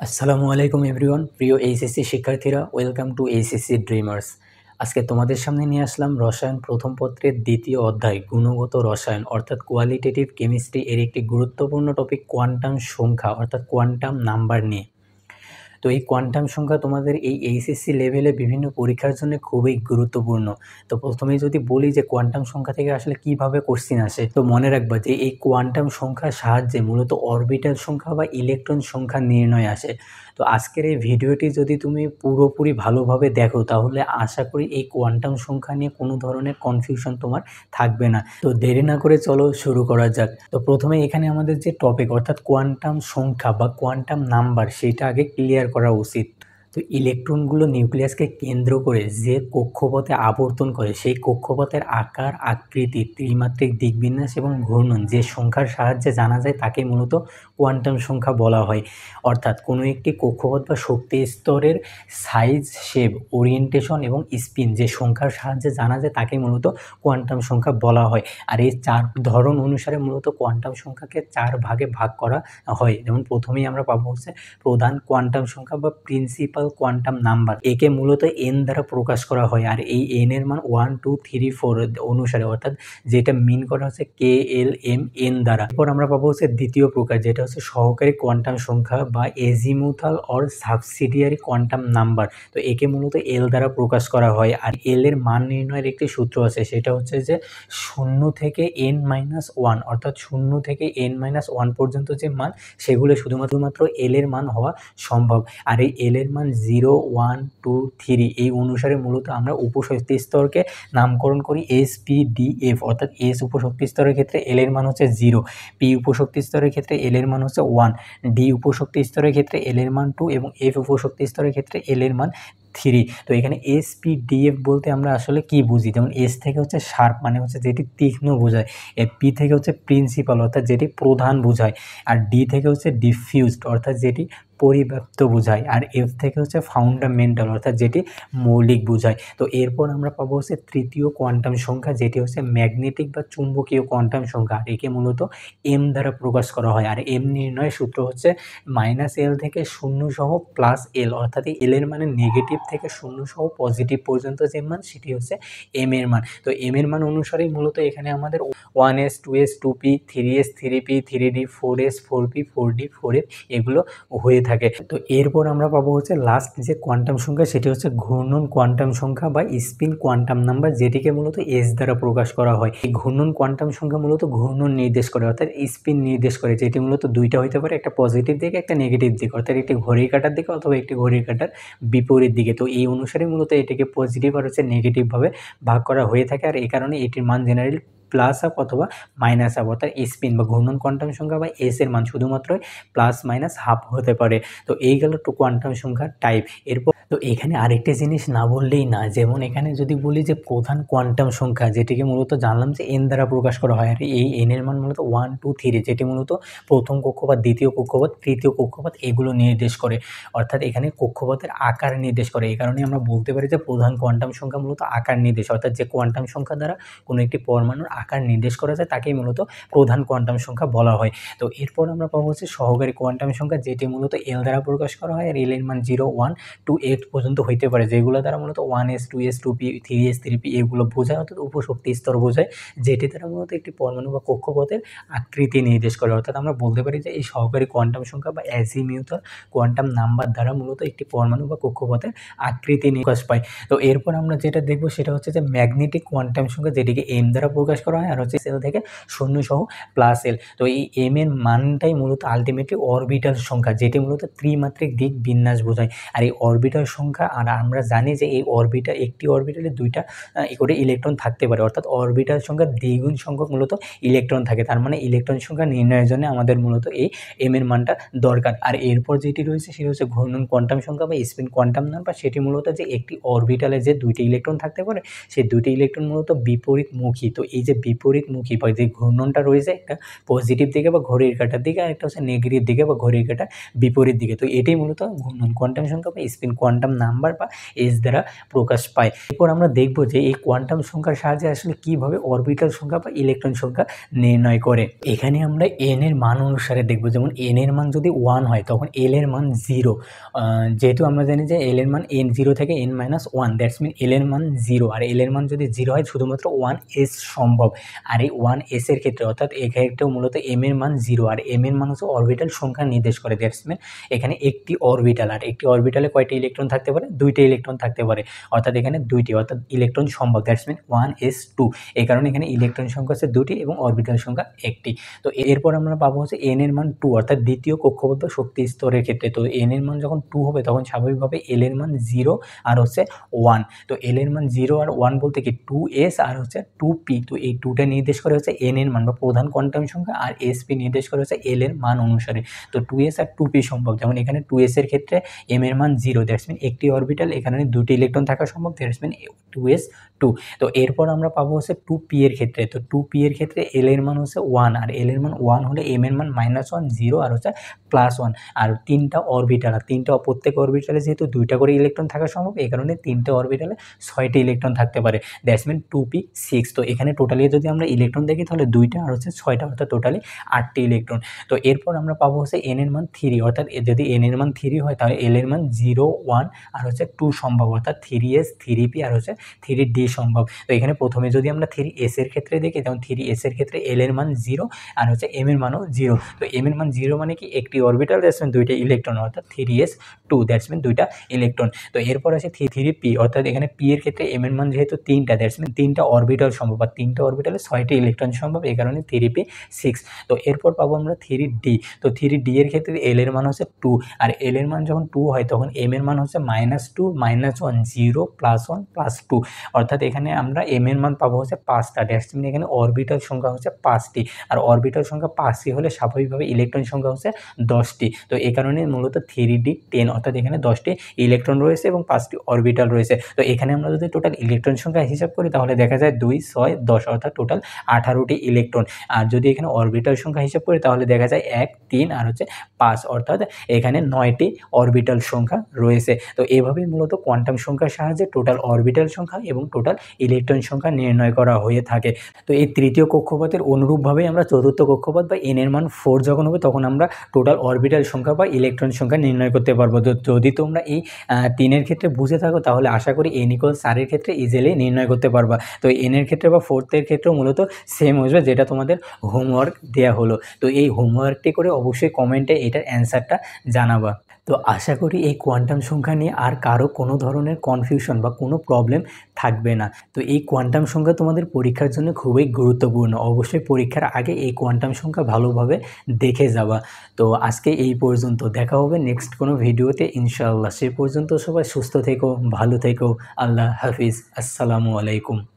আসসালামু আলাইকুম এভরিওয়ান, প্রিয় এইচএসসি শিক্ষার্থীরা, ওয়েলকাম টু এইচএসসি ড্রিমার্স। আজকে তোমাদের সামনে নিয়ে আসলাম রসায়ন প্রথম পত্রের দ্বিতীয় অধ্যায় গুণগত রসায়ন অর্থাৎ কোয়ালিটেটিভ কেমিস্ট্রি এর একটি গুরুত্বপূর্ণ টপিক কোয়ান্টাম সংখ্যা অর্থাৎ কোয়ান্টাম নাম্বার নিয়ে। তো এই কোয়ান্টাম সংখ্যা তোমাদের এই এইচএসসি লেভেলে বিভিন্ন পরীক্ষার জন্য খুবই গুরুত্বপূর্ণ। তো প্রথমেই যদি বলি যে কোয়ান্টাম সংখ্যা থেকে আসলে কিভাবে কোশ্চিন আসে, তো মনে রাখবা যে এই কোয়ান্টাম সংখ্যার সাহায্যে মূলত অরবিটাল সংখ্যা বা ইলেকট্রন সংখ্যা নির্ণয় আসে। তো আজকের এই ভিডিওটি যদি তুমি পুরোপুরি ভালোভাবে দেখো তাহলে আশা করি এই কোয়ান্টাম সংখ্যা নিয়ে কোনো ধরনের কনফিউশন তোমার থাকবে না। তো দেরি না করে চলো শুরু করা যাক। তো প্রথমে এখানে আমাদের যে টপিক অর্থাৎ কোয়ান্টাম সংখ্যা বা কোয়ান্টাম নাম্বার সেটা আগে ক্লিয়ার করা উচিত। তো ইলেকট্রনগুলো নিউক্লিয়াসকে কেন্দ্র করে যে কক্ষপথে আবর্তন করে সেই কক্ষপথের আকার, আকৃতি, ত্রিমাত্রিক দিকবিন্যাস এবং ঘূর্ণন যে সংখ্যার সাহায্যে জানা যায় তাকে মূলত কোয়ান্টাম সংখ্যা বলা হয়। অর্থাৎ কোনো একটি কক্ষপথ বা শক্তি স্তরের সাইজ, শেপ, ওরিয়েন্টেশন এবং স্পিন যে সংখ্যার সাহায্যে জানা যায় তাকে মূলত কোয়ান্টাম সংখ্যা বলা হয়। আর এই চার ধরন অনুসারে মূলত কোয়ান্টাম সংখ্যাকে চার ভাগে ভাগ করা হয়। যেমন প্রথমেই আমরা পাবো হচ্ছে প্রধান কোয়ান্টাম সংখ্যা বা প্রিন্সিপাল কোয়ান্টাম নাম্বার, একে মূলত এন দ্বারা প্রকাশ করা হয়। আর এই এন এর মান 1, 2, 3, 4 অনুসারে, অর্থাৎ যেটা মিন করা হচ্ছে কে এল এম এন দ্বারা। এরপর আমরা পাবো হচ্ছে দ্বিতীয় প্রকার, যেটা হচ্ছে সহকারী কোয়ান্টাম সংখ্যা বা এজিমুথাল অর সাবসিডিয়ারি কোয়ান্টাম নাম্বার। তো একে মূলত এল দ্বারা প্রকাশ করা হয়। আর এল এর মান নির্ণয়ের একটি সূত্র আছে, সেটা হচ্ছে যে 0 থেকে n-1, অর্থাৎ 0 থেকে n-1 পর্যন্ত যে মান সেগুলো শুধুমাত্র এল এর মান হওয়া সম্ভব। আর এই এল এর মান 0, 1, 2, 3 এই অনুসারে মূলত আমরা উপশক্তি স্তরকে নামকরণ করি এস, পি, ডি, এফ। অর্থাৎ এস উপশক্তি স্তরের ক্ষেত্রে এল এর মান হচ্ছে 0, পি উপশক্তি স্তরের ক্ষেত্রে এল এর মান হচ্ছে 1, ডি উপশক্তি স্তরের ক্ষেত্রে এল এর মান 2 এবং এফ উপশক্তি স্তরের ক্ষেত্রে এল এর মান 3। তো এখানে এস, পি, ডি, এফ বলতে আমরা আসলে কি বুঝি, যেমন এস থেকে হচ্ছে শার্প মানে হচ্ছে যেটি তীক্ষ্ণ বোঝায়, পি থেকে হচ্ছে প্রিন্সিপাল অর্থাৎ যেটি প্রধান বোঝায়, আর ডি থেকে হচ্ছে ডিফিউজড অর্থাৎ যেটি পরিব্যাপ্ত বোঝায়, আর এফ থেকে হচ্ছে ফাউন্ডামেন্টাল অর্থাৎ যেটি মৌলিক বোঝায়। তো এরপর আমরা পাবো হচ্ছে তৃতীয় কোয়ান্টাম সংখ্যা, যেটি হচ্ছে ম্যাগনেটিক বা চুম্বকীয় কোয়ান্টাম সংখ্যা। আর একে মূলত এম দ্বারা প্রকাশ করা হয়। আর এম নির্ণয়ের সূত্র হচ্ছে -L থেকে 0 সহ +L, অর্থাৎ এই এল এর মানে নেগেটিভ থেকে 0 সহ পজিটিভ পর্যন্ত যে মান সেটি হচ্ছে এম এর মান। তো এম এর মান অনুসারেই মূলত এখানে আমাদের 1s, 2s, 2p, 3s, 3p, 3d, 4s, 4p, 4d, 4f এগুলো হয়ে থাকে। তো এরপর আমরা পাবো হচ্ছে লাস্ট যে কোয়ান্টাম সংখ্যা, সেটি হচ্ছে ঘূর্ণন কোয়ান্টাম সংখ্যা বা স্পিন কোয়ান্টাম নাম্বার, যেটিকে মূলত এস দ্বারা প্রকাশ করা হয়। এই ঘূর্ণন কোয়ান্টাম সংখ্যা মূলত ঘূর্ণন নির্দেশ করে অর্থাৎ স্পিন নির্দেশ করে, যেটি মূলত দুইটা হইতে পারে, একটা পজিটিভ দিকে একটা নেগেটিভ দিক, অর্থাৎ একটি ঘড়ির কাঁটার দিকে অথবা একটি ঘড়ির কাঁটার বিপরীত দিকে। তো এই অনুসারে মূলত এটিকে পজিটিভ আর হচ্ছে নেগেটিভভাবে ভাগ করা হয়ে থাকে। আর এই কারণে এটির মান জেনারেল প্লাস আপ অথবা মাইনাস আপ, অর্থাৎ স্পিন বা ঘূর্ণন কোয়ান্টাম সংখ্যা বা এস এর মান শুধুমাত্রই প্লাস মাইনাস হাফ হতে পারে। তো এই গেল টু কোয়ান্টাম সংখ্যার টাইপ। এরপর তো এখানে আরেকটা জিনিস না বললেই না, যেমন এখানে যদি বলি যে প্রধান কোয়ান্টাম সংখ্যা, যেটিকে মূলত জানলাম যে এন দ্বারা প্রকাশ করা হয়। আর এই এন এর মান মূলত 1, 2, 3, যেটি মূলত প্রথম কক্ষপথ, দ্বিতীয় কক্ষপথ, তৃতীয় কক্ষপথ এগুলো নির্দেশ করে, অর্থাৎ এখানে কক্ষপথের আকার নির্দেশ করে। এই কারণে আমরা বলতে পারি যে প্রধান কোয়ান্টাম সংখ্যা মূলত আকার নির্দেশ, অর্থাৎ যে কোয়ান্টাম সংখ্যা দ্বারা কোনো একটি পরমাণুর আকার নির্দেশ করা যায় তাকেই মূলত প্রধান কোয়ান্টাম সংখ্যা বলা হয়। তো এরপর আমরা পাবো হচ্ছে সহকারী কোয়ান্টাম সংখ্যা, যেটি মূলত এল দ্বারা প্রকাশ করা হয়। আর এল এর মান 0, 1, 2, 8 পর্যন্ত হইতে পারে, যেগুলো দ্বারা মূলত 1s, 2s, 2p, 3s, 3p এগুলো বোঝায়, অর্থাৎ উপশক্তি স্তর বোঝায়, যেটি দ্বারা মূলত একটি পরমাণু বা কক্ষপথের আকৃতি নির্দেশ করে। অর্থাৎ আমরা বলতে পারি যে এই সহকারী কোয়ান্টাম সংখ্যা বা অ্যাজিমিউথাল কোয়ান্টাম নাম্বার দ্বারা মূলত একটি পরমাণু বা কক্ষপথের আকৃতি প্রকাশ পায়। তো এরপর আমরা যেটা দেখবো সেটা হচ্ছে যে ম্যাগনেটিক কোয়ান্টাম সংখ্যা, যেটিকে এম দ্বারা প্রকাশ করা হয়, আর হচ্ছে সেল থেকে 0 সহ +L। তো এই এম এর মানটাই মূলত আলটিমেটলি অরবিটাল সংখ্যা, যেটি মূলত ত্রিমাত্রিক দিক বিন্যাস বোঝায়। আর এই অরবিটাল সংখ্যা, আর আমরা জানি যে এই অরবিটাল একটি অরবিটালে দুইটা করে ইলেকট্রন থাকতে পারে, অর্থাৎ অরবিটাল সংখ্যা দ্বিগুণ সংখ্যক মূলত ইলেকট্রন থাকে। তার মানে ইলেকট্রন সংখ্যা নির্ণয়ের জন্য আমাদের মূলত এই এম এর মানটা দরকার। আর এরপর যেটি রয়েছে সেটি হচ্ছে ঘূর্ণন কোয়ান্টাম সংখ্যা বা স্পিন কোয়ান্টাম নাম্বার, সেটি মূলত যে একটি অরবিটালে যে দুইটি ইলেকট্রন থাকতে পারে সেই দুইটি ইলেকট্রন মূলত বিপরীতমুখী। তো এই যে বিপরীতমুখী বা যে ঘূর্ণনটা রয়েছে একটা পজিটিভ দিকে বা ঘড়ির কাঁটার দিকে, আর একটা হচ্ছে নেগেটিভ দিকে বা ঘড়ির কাঁটার বিপরীত দিকে। তো এটাই মূলত ঘূর্ণন কোয়ান্টাম সংখ্যা বা স্পিন কোয়ান্টাম কোয়ান্টাম নাম্বার বা এস দ্বারা প্রকাশ পায়। এরপর আমরা দেখব যে এই কোয়ান্টাম সংখ্যার সাহায্যে আসলে কীভাবে অরবিটাল সংখ্যা বা ইলেকট্রন সংখ্যা নির্ণয় করে। এখানে আমরা এন এর মান অনুসারে দেখব, যেমন এন এর মান যদি 1 হয় তখন এল এর মান 0। যেহেতু আমরা জানি যে এল এর মান n 0 থেকে n-1, দ্যাটস মিন এল এর মান 0, আর এল এর মান যদি 0 হয় শুধুমাত্র 1s সম্ভব। আর এই 1s এর ক্ষেত্রে অর্থাৎ এক্ষেত্রেও মূলত m এর মান 0, আর m এর মান হচ্ছে অরবিটাল সংখ্যা নির্দেশ করে। দ্যাটস মিন এখানে একটি অরবিটাল, আর একটি অরবিটালে কয়টি ইলেকট্রন থাকতে পারে? 2টি ইলেকট্রন থাকতে পারে, অর্থাৎ এখানে 2টি, অর্থাৎ ইলেকট্রন সম্ভব। দ্যাটস মিন 1s2, এই কারণে এখানে ইলেকট্রন সংখ্যা হচ্ছে 2টি এবং অরবিটাল সংখ্যা 1টি। তো এরপর আমরা পাবো হচ্ছে n এর মান 2, অর্থাৎ দ্বিতীয় কক্ষপথ শক্তি স্তরের ক্ষেত্রে। তো n এর মান যখন 2 হবে তখন স্বাভাবিকভাবে এল এর মান 0 আর হচ্ছে 1। তো এল এর মান 0 আর 1 বলতে কি 2s আর হচ্ছে 2p। তো এই 2টা নির্দেশ করে হচ্ছে n এর মান বা প্রধান কোয়ান্টাম সংখ্যা, আর sp নির্দেশ করে হচ্ছে এল এর মান অনুসারে। তো 2s আর 2p সম্ভব, যেমন এখানে 2s এর ক্ষেত্রে m এর মান 0, দ্যাটস মিন একটি অরবিটাল, এখানে 2টি ইলেকট্রন থাকা সম্ভব, দ্যাটস মিন 2s2। তো এরপর আমরা পাবো হচ্ছে 2p এর ক্ষেত্রে। তো 2p এর ক্ষেত্রে এল এর মান হচ্ছে 1, আর এল এর মান 1 হলে m এর মান -1, 0 আর হচ্ছে +1, আর 3টা অরবিটাল, আর প্রত্যেক অরবিটালে যেহেতু 2টা করে ইলেকট্রন থাকা সম্ভব, এই কারণে 3টে অরবিটালে 6টি ইলেকট্রন থাকতে পারে, দ্যাটস মিন 2p6। তো এখানে টোটালি যদি আমরা ইলেকট্রন দেখি তাহলে 2টা আর হচ্ছে 6টা, অর্থাৎ টোটালি 8টি ইলেকট্রন। তো এরপর আমরা পাবো হচ্ছে n এর মান 3, অর্থাৎ যদি n এর মান 3 হয় তাহলে এল এর মান 0, 1 আর হচ্ছে 2 সম্ভব, অর্থাৎ 3s, 3p আর হচ্ছে 3d সম্ভব। তো এখানে প্রথমে যদি আমরা 3s এর ক্ষেত্রে দেখি, যেমন 3s এর ক্ষেত্রে এল এর মান 0 আর হচ্ছে m এর মানও 0। তো m এর মান 0 মানে কি একটি অরবিটাল, দ্যাটস মিন 2টা ইলেকট্রন, অর্থাৎ 3s2, দ্যাটস মিন 2টা ইলেকট্রন। তো এরপর আছে 3p, অর্থাৎ এখানে p এর ক্ষেত্রে m এর মান যেহেতু 3টা, দ্যাটস মিন 3টা অরবিটাল সম্ভব, আর 3টা অরবিটালে 6টি ইলেকট্রন সম্ভব, এই কারণে 3p6। তো এরপর পাবো আমরা 3d। তো 3d এর ক্ষেত্রে এল এর মান হচ্ছে 2, আর এল এর মান যখন 2 হয় তখন m এর মান হচ্ছে -2, -1, 0, +1, +2, অর্থাৎ এখানে আমরা m এর মান পাবো হচ্ছে 5টা, দ্যাটস মিন এখানে অরবিটাল সংখ্যা হচ্ছে 5টি, আর অরবিটাল সংখ্যা 5টি হলে স্বাভাবিকভাবে ইলেকট্রন সংখ্যা হচ্ছে 10টি। তো এই কারণে মূলত 3d10, অর্থাৎ এখানে 10টি ইলেকট্রন রয়েছে এবং 5টি অরবিটাল রয়েছে। তো এখানে আমরা যদি টোটাল ইলেকট্রন সংখ্যা হিসাব করি তাহলে দেখা যায় 2, 6, 10, অর্থাৎ টোটাল 18টি ইলেকট্রন। আর যদি এখানে অরবিটাল সংখ্যা হিসাব করি তাহলে দেখা যায় 1, 3 আর হচ্ছে 5, অর্থাৎ এখানে 9টি অরবিটাল সংখ্যা রয়েছে। তো এভাবেই মূলত কোয়ান্টাম সংখ্যার সাহায্যে টোটাল অরবিটাল সংখ্যা এবং টোটাল ইলেকট্রন সংখ্যা নির্ণয় করা হয়ে থাকে। তো এই তৃতীয় কক্ষপথের অনুরূপভাবেই আমরা চতুর্থ কক্ষপথ বা n এর মান 4 যখন হবে তখন আমরা টোটাল অরবিটাল সংখ্যা বা ইলেকট্রন সংখ্যা নির্ণয় করতে পারবো। তো যদি তোমরা এই 3 ক্ষেত্রে বুঝে থাকো তাহলে আশা করি n = 4 এর ক্ষেত্রে ইজিলি নির্ণয় করতে পারবা। তো n এর ক্ষেত্রে বা 4th এর ক্ষেত্রেও মূলত সেম আসবে, যেটা তোমাদের হোমওয়ার্ক দেওয়া হলো। তো এই হোমওয়ার্কটি করে অবশ্যই কমেন্টে এটার অ্যান্সারটা জানাবা। তো আশা করি এই কোয়ান্টাম সংখ্যা নিয়ে আর কারো কোনো ধরনের কনফিউশন বা কোনো প্রবলেম থাকবে না। তো এই কোয়ান্টাম সংখ্যা তোমাদের পরীক্ষার জন্য খুবই গুরুত্বপূর্ণ। অবশ্যই পরীক্ষার আগে এই কোয়ান্টাম সংখ্যা ভালোভাবে দেখে যাবা। তো আজকে এই পর্যন্ত, দেখা হবে নেক্সট কোনো ভিডিওতে ইনশাআল্লাহ। সে পর্যন্ত সবাই সুস্থ থেকো, ভালো থেকো। আল্লাহ হাফিজ। আসসালামু আলাইকুম।